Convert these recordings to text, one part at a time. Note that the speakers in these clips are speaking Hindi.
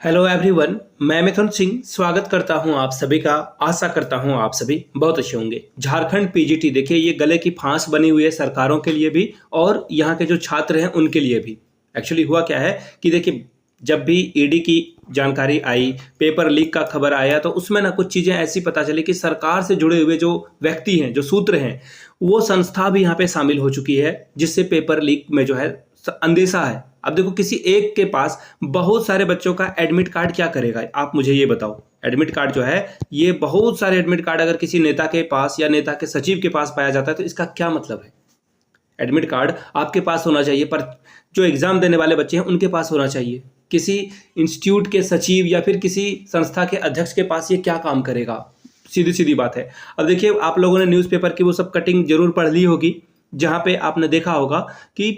हेलो एवरीवन, मैं मिथुन सिंह स्वागत करता हूं आप सभी का। आशा करता हूं आप सभी बहुत अच्छे होंगे। झारखंड पीजीटी देखिए, ये गले की फांस बनी हुई है सरकारों के लिए भी और यहाँ के जो छात्र हैं उनके लिए भी। एक्चुअली हुआ क्या है कि देखिए, जब भी ईडी की जानकारी आई, पेपर लीक का खबर आया, तो उसमें ना कुछ चीज़ें ऐसी पता चली कि सरकार से जुड़े हुए जो व्यक्ति हैं, जो सूत्र हैं, वो संस्था भी यहाँ पे शामिल हो चुकी है, जिससे पेपर लीक में जो है अंदेशा है। अब देखो, किसी एक के पास बहुत सारे बच्चों का एडमिट कार्ड क्या करेगा, आप मुझे ये बताओ। एडमिट कार्ड जो है, ये बहुत सारे एडमिट कार्ड अगर किसी नेता के पास या नेता के सचिव के पास पाया जाता है तो इसका क्या मतलब है। एडमिट कार्ड आपके पास होना चाहिए, पर जो एग्जाम देने वाले बच्चे हैं उनके पास होना चाहिए। किसी इंस्टीट्यूट के सचिव या फिर किसी संस्था के अध्यक्ष के पास ये क्या काम करेगा। सीधी सीधी बात है। अब देखिए, आप लोगों ने न्यूज़पेपर की वो सब कटिंग जरूर पढ़ ली होगी, जहां पे आपने देखा होगा कि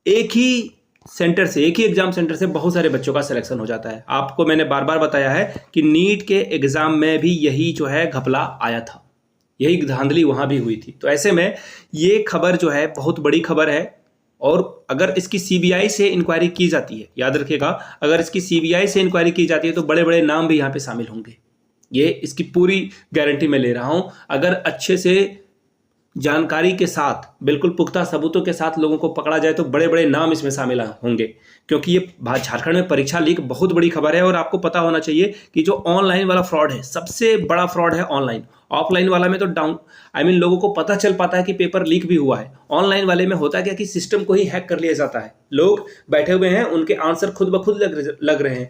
एक ही सेंटर से, एक ही एग्जाम सेंटर से बहुत सारे बच्चों का सिलेक्शन हो जाता है। आपको मैंने बार बार बताया है कि नीट के एग्जाम में भी यही जो है घपला आया था, यही धांधली वहां भी हुई थी। तो ऐसे में ये खबर जो है बहुत बड़ी खबर है, और अगर इसकी सीबीआई से इंक्वायरी की जाती है, याद रखिएगा, अगर इसकी सीबीआई से इंक्वायरी की जाती है तो बड़े बड़े नाम भी यहाँ पे शामिल होंगे। ये इसकी पूरी गारंटी मैं ले रहा हूं। अगर अच्छे से जानकारी के साथ, बिल्कुल पुख्ता सबूतों के साथ लोगों को पकड़ा जाए तो बड़े बड़े नाम इसमें शामिल होंगे, क्योंकि ये झारखंड में परीक्षा लीक बहुत बड़ी खबर है। और आपको पता होना चाहिए कि जो ऑनलाइन वाला फ्रॉड है, सबसे बड़ा फ्रॉड है ऑनलाइन। ऑफलाइन वाला में तो लोगों को पता चल पाता है कि पेपर लीक भी हुआ है। ऑनलाइन वाले में होता क्या कि सिस्टम को ही हैक कर लिया जाता है। लोग बैठे हुए हैं, उनके आंसर खुद ब खुद लग रहे हैं।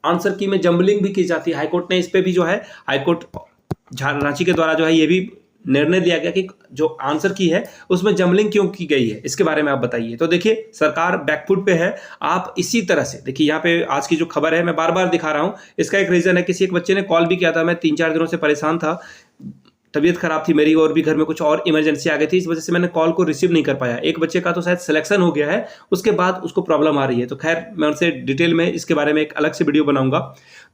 आंसर की में जम्बलिंग भी की जाती है। हाईकोर्ट ने इस पर भी जो है, हाईकोर्ट रांची के द्वारा जो है ये भी निर्णय दिया गया कि जो आंसर की है उसमें जमलिंग क्यों की गई है, इसके बारे में आप बताइए। तो देखिए, सरकार बैकफुट पे है। आप इसी तरह से देखिए, यहाँ पे आज की जो खबर है मैं बार बार दिखा रहा हूँ, इसका एक रीजन है। किसी एक बच्चे ने कॉल भी किया था, मैं 3-4 दिनों से परेशान था, तबीयत खराब थी मेरी, और भी घर में कुछ और इमरजेंसी आ गई थी, इस वजह से मैंने कॉल को रिसीव नहीं कर पाया। एक बच्चे का तो शायद सिलेक्शन हो गया है, उसके बाद उसको प्रॉब्लम आ रही है। तो खैर, मैं उनसे डिटेल में इसके बारे में एक अलग से वीडियो बनाऊंगा।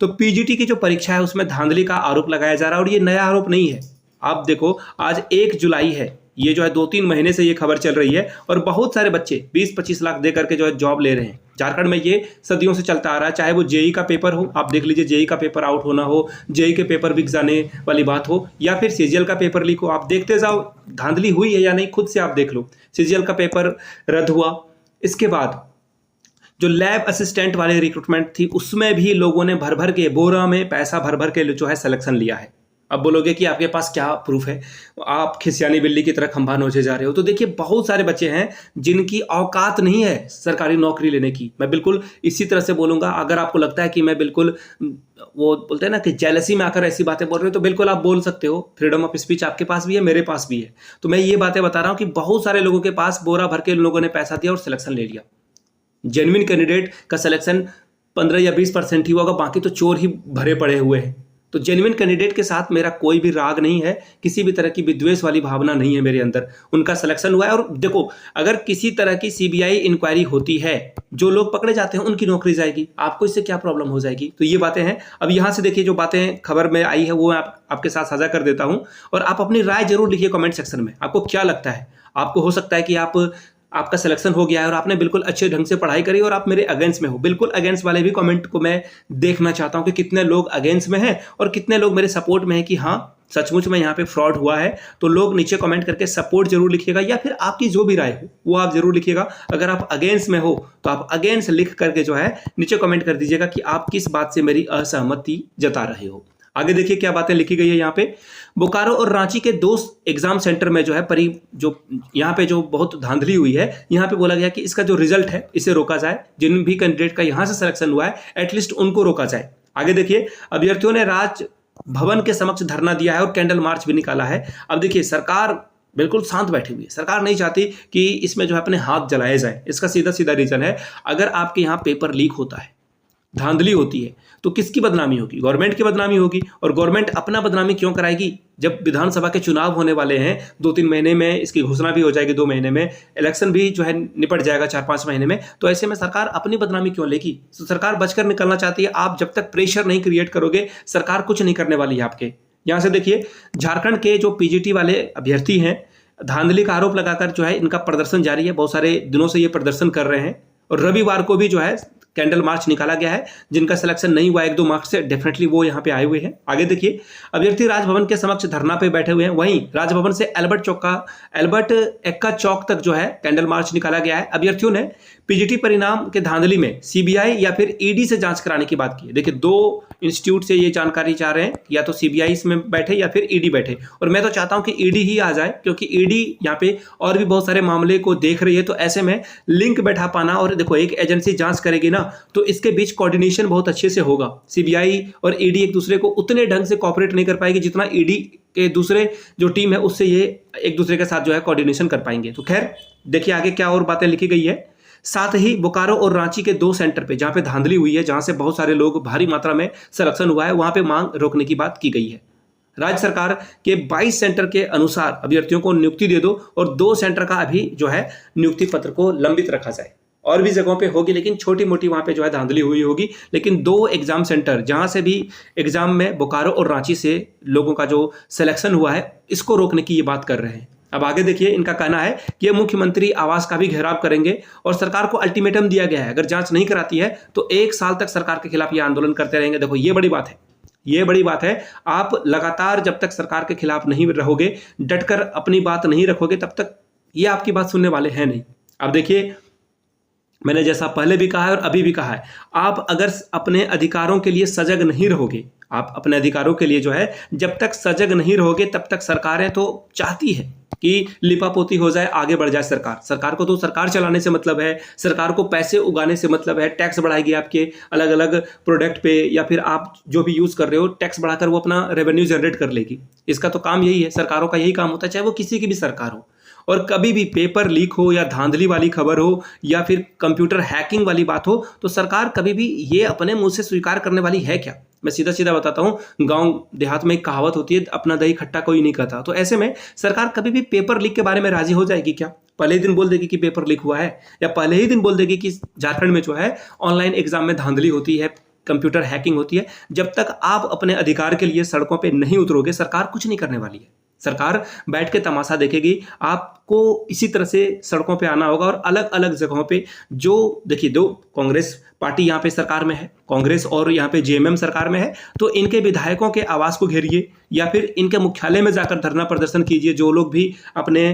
तो पीजीटी की जो परीक्षा है उसमें धांधली का आरोप लगाया जा रहा है, और ये नया आरोप नहीं है। आप देखो, आज 1 जुलाई है, ये जो है 2-3 महीने से ये खबर चल रही है, और बहुत सारे बच्चे 20-25 लाख दे करके जो है जॉब ले रहे हैं। झारखंड में ये सदियों से चलता आ रहा है, चाहे वो जेई का पेपर हो, आप देख लीजिए, जेई का पेपर आउट होना हो, जेई के पेपर बिक जाने वाली बात हो, या फिर सीजीएल का पेपर लीक हो, आप देखते जाओ धांधली हुई है या नहीं, खुद से आप देख लो। सीजीएल का पेपर रद्द हुआ, इसके बाद जो लैब असिस्टेंट वाले रिक्रूटमेंट थी उसमें भी लोगों ने भर भर के, बोरा में पैसा भर भर के जो है सिलेक्शन लिया है। अब बोलोगे कि आपके पास क्या प्रूफ है, आप खिसियानी बिल्ली की तरह खंभा नोचे जा रहे हो। तो देखिए, बहुत सारे बच्चे हैं जिनकी औकात नहीं है सरकारी नौकरी लेने की। मैं बिल्कुल इसी तरह से बोलूंगा। अगर आपको लगता है कि मैं बिल्कुल, वो बोलते हैं ना कि जेलसी में आकर ऐसी बातें बोल रहे हो, तो बिल्कुल आप बोल सकते हो। फ्रीडम ऑफ स्पीच आपके पास भी है, मेरे पास भी है। तो मैं ये बातें बता रहा हूँ कि बहुत सारे लोगों के पास बोरा भर के लोगों ने पैसा दिया और सिलेक्शन ले लिया। जेन्युइन कैंडिडेट का सिलेक्शन 15 या 20% ही होगा, बाकी तो चोर ही भरे पड़े हुए हैं। तो जेन्युइन कैंडिडेट के साथ मेरा कोई भी राग नहीं है, किसी भी तरह की विद्वेष वाली भावना नहीं है मेरे अंदर। उनका सिलेक्शन हुआ है, और देखो, अगर किसी तरह की सीबीआई इंक्वायरी होती है, जो लोग पकड़े जाते हैं उनकी नौकरी जाएगी, आपको इससे क्या प्रॉब्लम हो जाएगी। तो ये बातें हैं। अब यहाँ से देखिए, जो बातें खबर में आई है वो मैं आपके साथ साझा कर देता हूँ, और आप अपनी राय जरूर लिखिए कमेंट सेक्शन में। आपको क्या लगता है? आपको हो सकता है कि आपका सिलेक्शन हो गया है और आपने बिल्कुल अच्छे ढंग से पढ़ाई करी और आप मेरे अगेंस्ट में हो। बिल्कुल अगेंस्ट वाले भी कमेंट को मैं देखना चाहता हूं कि कितने लोग अगेंस्ट में हैं और कितने लोग मेरे सपोर्ट में हैं कि हाँ, सचमुच में यहाँ पे फ्रॉड हुआ है। तो लोग नीचे कमेंट करके सपोर्ट जरूर लिखिएगा, या फिर आपकी जो भी राय हो वो आप जरूर लिखिएगा। अगर आप अगेंस्ट में हो तो आप अगेंस्ट लिख करके जो है नीचे कमेंट कर दीजिएगा कि आप किस बात से मेरी असहमति जता रहे हो। आगे देखिए क्या बातें लिखी गई है यहाँ पे। बोकारो और रांची के 2 एग्जाम सेंटर में जो है जो यहाँ पे जो बहुत धांधली हुई है, यहाँ पे बोला गया कि इसका जो रिजल्ट है इसे रोका जाए। जिन भी कैंडिडेट का यहाँ से सिलेक्शन हुआ है, एटलीस्ट उनको रोका जाए। आगे देखिए, अभ्यर्थियों ने राजभवन के समक्ष धरना दिया है और कैंडल मार्च भी निकाला है। अब देखिए, सरकार बिल्कुल शांत बैठी हुई है। सरकार नहीं चाहती कि इसमें जो है अपने हाथ जलाए जाए। इसका सीधा सीधा रीजन है, अगर आपके यहाँ पेपर लीक होता है, धांधली होती है, तो किसकी बदनामी होगी? गवर्नमेंट की बदनामी होगी। और गवर्नमेंट अपना बदनामी क्यों कराएगी? जब विधानसभा के चुनाव होने वाले हैं 2-3 महीने में, इसकी घोषणा भी हो जाएगी 2 महीने में, इलेक्शन भी जो है निपट जाएगा 4-5 महीने में, तो ऐसे में सरकार अपनी बदनामी क्यों लेगी? तो सरकार बचकर निकलना चाहती है। आप जब तक प्रेशर नहीं क्रिएट करोगे, सरकार कुछ नहीं करने वाली है आपके। यहां से देखिए, झारखंड के जो पीजीटी वाले अभ्यर्थी हैं, धांधली का आरोप लगाकर जो है इनका प्रदर्शन जारी है। बहुत सारे दिनों से ये प्रदर्शन कर रहे हैं, और रविवार को भी जो है कैंडल मार्च निकाला गया है। जिनका सिलेक्शन नहीं हुआ 1-2 मार्क्स से, डेफिनेटली वो यहाँ पे आए हुए हैं। आगे देखिए, अभ्यर्थी राजभवन के समक्ष धरना पे बैठे हुए हैं। वहीं राजभवन से एल्बर्ट एक्का चौक तक जो है कैंडल मार्च निकाला गया है। अभ्यर्थियों ने पीजीटी परिणाम के धांधली में सीबीआई या फिर ईडी से जांच कराने की बात की है। देखिए, 2 इंस्टीट्यूट से ये जानकारी चाह रहे हैं, या तो सीबीआई इसमें बैठे या फिर ईडी बैठे, और मैं तो चाहता हूं कि ईडी ही आ जाए, क्योंकि ईडी यहाँ पे और भी बहुत सारे मामले को देख रही है। तो ऐसे में लिंक बैठा पाना, और देखो एक एजेंसी जांच करेगी ना, तो इसके बीच कोऑर्डिनेशन बहुत अच्छे से होगा। सीबीआई और ईडी एक दूसरे को उतने ढंग से कोऑपरेट नहीं कर पाएगी जितना ईडी के दूसरे जो टीम है उससे ये एक दूसरे के साथ जो है कोऑर्डिनेशन कर पाएंगे। तो खैर देखिए आगे क्या और बातें लिखी गई है। साथ ही बोकारो और रांची के 2 सेंटर पे जहां पे धांधली हुई है, जहां से बहुत सारे लोग भारी मात्रा में सिलेक्शन हुआ है, वहां पे मांग रोकने की बात की गई है। राज्य सरकार के 22 सेंटर के अनुसार अभ्यर्थियों को नियुक्ति दे दो, और 2 सेंटर का अभी जो है नियुक्ति पत्र को लंबित रखा जाए। और भी जगहों पे होगी, लेकिन छोटी मोटी वहां पे जो है धांधली हुई होगी। लेकिन 2 एग्जाम सेंटर जहां से भी एग्जाम में बोकारो और रांची से लोगों का जो सिलेक्शन हुआ है, इसको रोकने की ये बात कर रहे हैं। अब आगे देखिए, इनका कहना है कि ये मुख्यमंत्री आवास का भी घेराव करेंगे, और सरकार को अल्टीमेटम दिया गया है, अगर जांच नहीं कराती है तो 1 साल तक सरकार के खिलाफ ये आंदोलन करते रहेंगे। देखो ये बड़ी बात है, ये बड़ी बात है। आप लगातार जब तक सरकार के खिलाफ नहीं रहोगे, डटकर अपनी बात नहीं रखोगे, तब तक ये आपकी बात सुनने वाले हैं नहीं। अब देखिए, मैंने जैसा पहले भी कहा है और अभी भी कहा है, आप अगर अपने अधिकारों के लिए सजग नहीं रहोगे, आप अपने अधिकारों के लिए जो है जब तक सजग नहीं रहोगे, तब तक सरकारें तो चाहती है कि लिपापोती हो जाए, आगे बढ़ जाए सरकार। सरकार को तो सरकार चलाने से मतलब है, सरकार को पैसे उगाने से मतलब है। टैक्स बढ़ाएगी आपके अलग अलग प्रोडक्ट पे, या फिर आप जो भी यूज कर रहे हो टैक्स बढ़ाकर वो अपना रेवेन्यू जनरेट कर लेगी। इसका तो काम यही है, सरकारों का यही काम होता है, चाहे वो किसी की भी सरकार हो। और कभी भी पेपर लीक हो, या धांधली वाली खबर हो, या फिर कंप्यूटर हैकिंग वाली बात हो, तो सरकार कभी भी ये अपने मुंह से स्वीकार करने वाली है क्या? मैं सीधा सीधा बताता हूं, गांव देहात में एक कहावत होती है, अपना दही खट्टा कोई नहीं खाता। तो ऐसे में सरकार कभी भी पेपर लीक के बारे में राजी हो जाएगी क्या? पहले ही दिन बोल देगी कि पेपर लीक हुआ है, या पहले ही दिन बोल देगी कि झारखंड में जो है ऑनलाइन एग्जाम में धांधली होती है, कंप्यूटर हैकिंग होती है। जब तक आप अपने अधिकार के लिए सड़कों पर नहीं उतरोगे, सरकार कुछ नहीं करने वाली है। सरकार बैठ के तमाशा देखेगी। आपको इसी तरह से सड़कों पे आना होगा, और अलग अलग जगहों पे जो देखिए, 2 कांग्रेस पार्टी यहाँ पे सरकार में है, कांग्रेस और यहाँ पे जेएमएम सरकार में है, तो इनके विधायकों के आवास को घेरिए, या फिर इनके मुख्यालय में जाकर धरना प्रदर्शन कीजिए। जो लोग भी अपने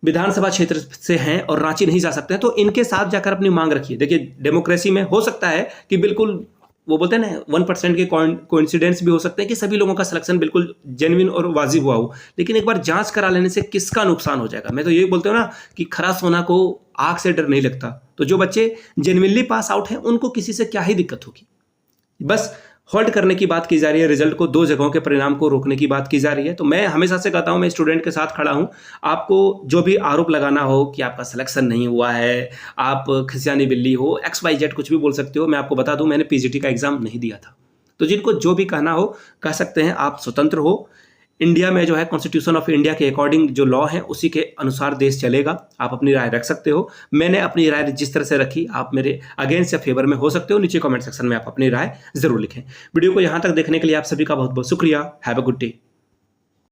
विधानसभा क्षेत्र से हैं और रांची नहीं जा सकते हैं, तो इनके साथ जाकर अपनी मांग रखिए। देखिए, डेमोक्रेसी में हो सकता है कि बिल्कुल वो बोलते हैं ना 1% के कोइंसिडेंस भी हो सकते हैं कि सभी लोगों का सिलेक्शन बिल्कुल जेन्युइन और वाजिब हुआ हो, लेकिन एक बार जांच करा लेने से किसका नुकसान हो जाएगा? मैं तो यही बोलता हूँ ना कि खरा सोना को आग से डर नहीं लगता। तो जो बच्चे जेन्युइनली पास आउट हैं, उनको किसी से क्या ही दिक्कत होगी। बस होल्ड करने की बात की जा रही है, रिजल्ट को, 2 जगहों के परिणाम को रोकने की बात की जा रही है। तो मैं हमेशा से कहता हूं, मैं स्टूडेंट के साथ खड़ा हूं। आपको जो भी आरोप लगाना हो कि आपका सिलेक्शन नहीं हुआ है, आप खिसियानी बिल्ली हो, XYZ कुछ भी बोल सकते हो, मैं आपको बता दूं, मैंने पीजीटी का एग्जाम नहीं दिया था। तो जिनको जो भी कहना हो कह सकते हैं, आप स्वतंत्र हो। इंडिया में जो है कॉन्स्टिट्यूशन ऑफ इंडिया के अकॉर्डिंग जो लॉ है उसी के अनुसार देश चलेगा। आप अपनी राय रख सकते हो। मैंने अपनी राय जिस तरह से रखी, आप मेरे अगेंस्ट या फेवर में हो सकते हो। नीचे कमेंट सेक्शन में आप अपनी राय जरूर लिखें। वीडियो को यहाँ तक देखने के लिए आप सभी का बहुत बहुत शुक्रिया। Have a good day.